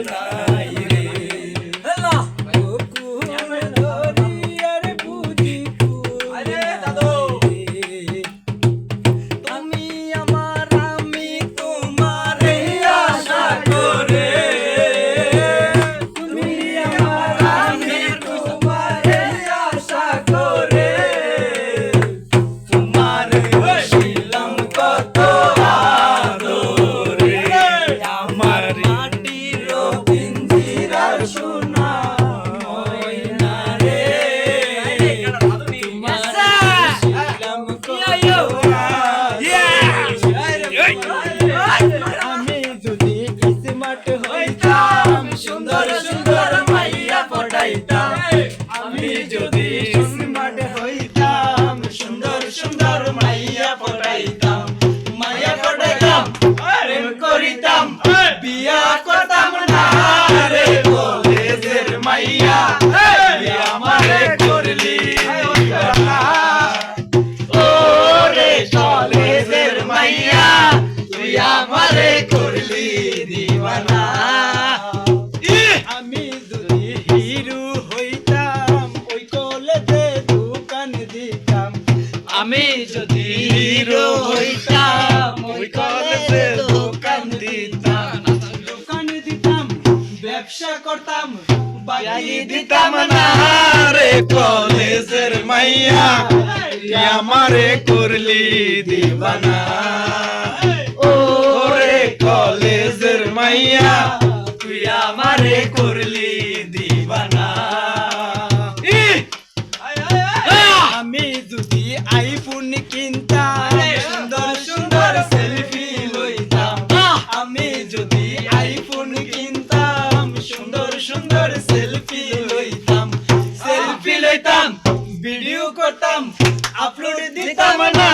নাই রে সুন্দর সুন্দর মাইয়া পটাইতাম আমি যদি স্মার্ট হইতাম সুন্দর সুন্দর মাইয়া পটাইতাম প্রেম করিতাম বিয়া করতাম না রে কলেজের মাইয়া বিয়া আমারে করলি ও রে কলেজের মাইয়া তুই আমারে করলি দিওয়ানা আমি যদি হিরো হইতাম ওই কলেজে দোকান দিতাম ব্যবসা করতাম বাকি দিতাম না রে কলেজের মাইয়া আমারে করলি দিবানা ও রে কলেজের মাইয়া তুই আমারে করলি দিবানা আমি যদি আইফোন কিনতাম সুন্দর সুন্দর সেলফি লইতাম আমি যদি আইফোন কিনতাম সুন্দর সুন্দর সেলফি লইতাম ভিডিও করতাম আপলোড দিতাম না